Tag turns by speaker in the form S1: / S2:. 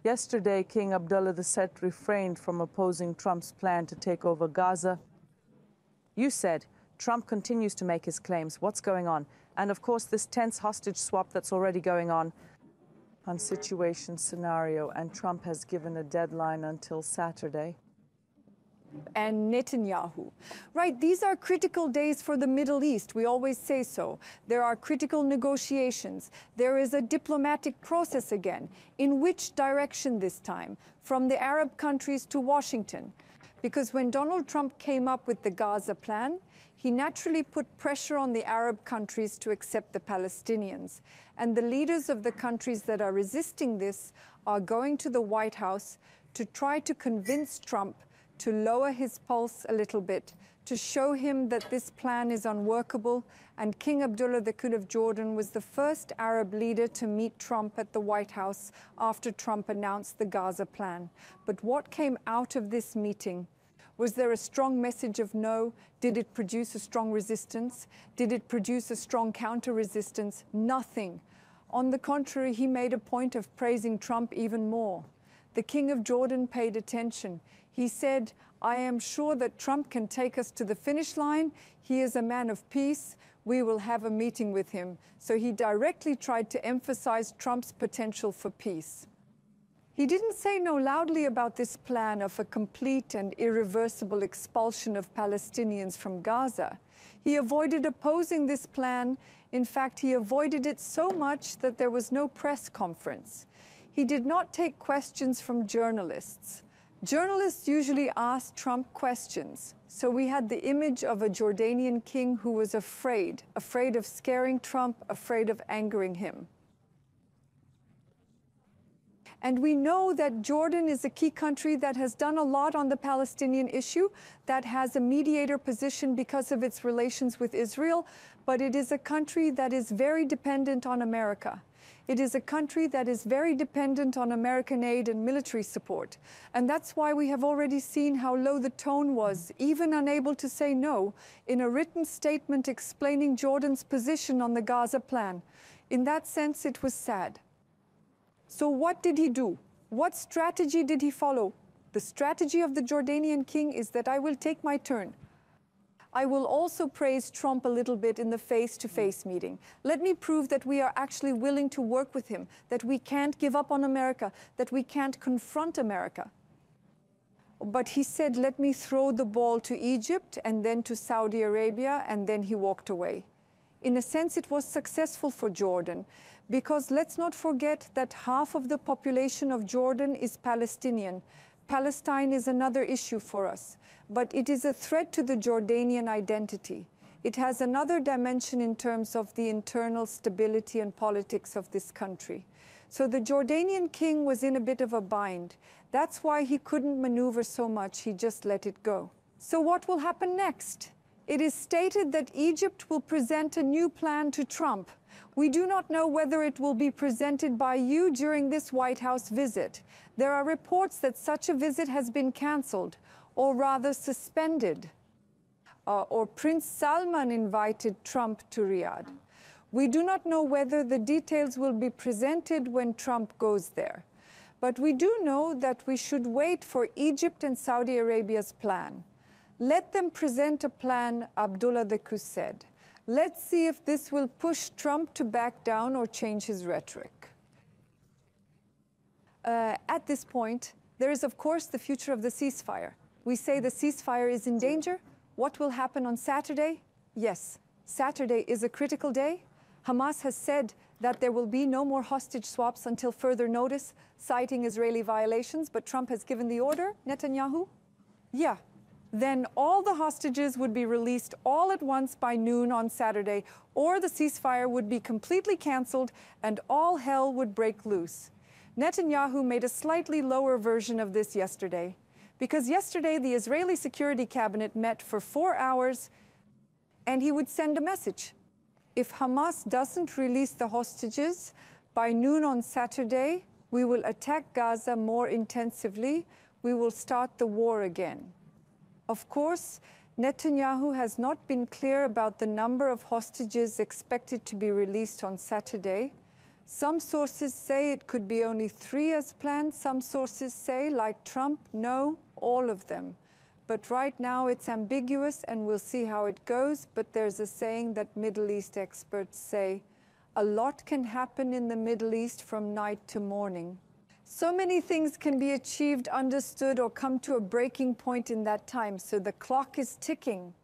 S1: Yesterday, King Abdullah II refrained from opposing Trump's plan to take over Gaza. You said Trump continues to make his claims. What's going on? And of course, this tense hostage swap that's already going on situation scenario, and Trump has given a deadline until Saturday.
S2: And Netanyahu. Right, these are critical days for the Middle East. We always say so. There are critical negotiations. There is a diplomatic process again. In which direction this time? From the Arab countries to Washington. Because when Donald Trump came up with the Gaza plan, he naturally put pressure on the Arab countries to accept the Palestinians. And the leaders of the countries that are resisting this are going to the White House to try to convince Trump to lower his pulse a little bit, to show him that this plan is unworkable. And King Abdullah II of Jordan was the first Arab leader to meet Trump at the White House after Trump announced the Gaza plan. But what came out of this meeting? Was there a strong message of no? Did it produce a strong resistance? Did it produce a strong counter-resistance? Nothing. On the contrary, he made a point of praising Trump even more. The King of Jordan paid attention. He said, I am sure that Trump can take us to the finish line. He is a man of peace. We will have a meeting with him. So he directly tried to emphasize Trump's potential for peace. He didn't say no loudly about this plan of a complete and irreversible expulsion of Palestinians from Gaza. He avoided opposing this plan. In fact, he avoided it so much that there was no press conference. He did not take questions from journalists. Journalists usually ask Trump questions. So we had the image of a Jordanian king who was afraid of scaring Trump, afraid of angering him. And we know that Jordan is a key country that has done a lot on the Palestinian issue, that has a mediator position because of its relations with Israel, but it is a country that is very dependent on America. It is a country that is very dependent on American aid and military support. And that's why we have already seen how low the tone was, even unable to say no, in a written statement explaining Jordan's position on the Gaza plan. In that sense, it was sad. So what did he do? What strategy did he follow? The strategy of the Jordanian king is that I will take my turn. I will also praise Trump a little bit in the face-to-face meeting. Let me prove that we are actually willing to work with him, that we can't give up on America, that we can't confront America. But he said, let me throw the ball to Egypt and then to Saudi Arabia, and then he walked away. In a sense, it was successful for Jordan, because let's not forget that half of the population of Jordan is Palestinian. Palestine is another issue for us, but it is a threat to the Jordanian identity. It has another dimension in terms of the internal stability and politics of this country. So the Jordanian king was in a bit of a bind. That's why he couldn't maneuver so much. He just let it go. So what will happen next? It is stated that Egypt will present a new plan to Trump. We do not know whether it will be presented by you during this White House visit. There are reports that such a visit has been cancelled, or rather suspended. Or Prince Salman invited Trump to Riyadh. We do not know whether the details will be presented when Trump goes there. But we do know that we should wait for Egypt and Saudi Arabia's plan. Let them present a plan, Abdullah II said. Let's see if this will push Trump to back down or change his rhetoric. At this point, there is, of course, the future of the ceasefire. We say the ceasefire is in danger. What will happen on Saturday? Yes, Saturday is a critical day. Hamas has said that there will be no more hostage swaps until further notice, citing Israeli violations, but Trump has given the order. Netanyahu? Yeah. Then all the hostages would be released all at once by noon on Saturday, or the ceasefire would be completely canceled and all hell would break loose. Netanyahu made a slightly lower version of this yesterday, because yesterday the Israeli Security Cabinet met for 4 hours and he would send a message. If Hamas doesn't release the hostages by noon on Saturday, we will attack Gaza more intensively. We will start the war again. Of course, Netanyahu has not been clear about the number of hostages expected to be released on Saturday. Some sources say it could be only 3 as planned. Some sources say, like Trump, no, all of them. But right now it's ambiguous and we'll see how it goes. But there's a saying that Middle East experts say, a lot can happen in the Middle East from night to morning. So many things can be achieved, understood, or come to a breaking point in that time. So the clock is ticking.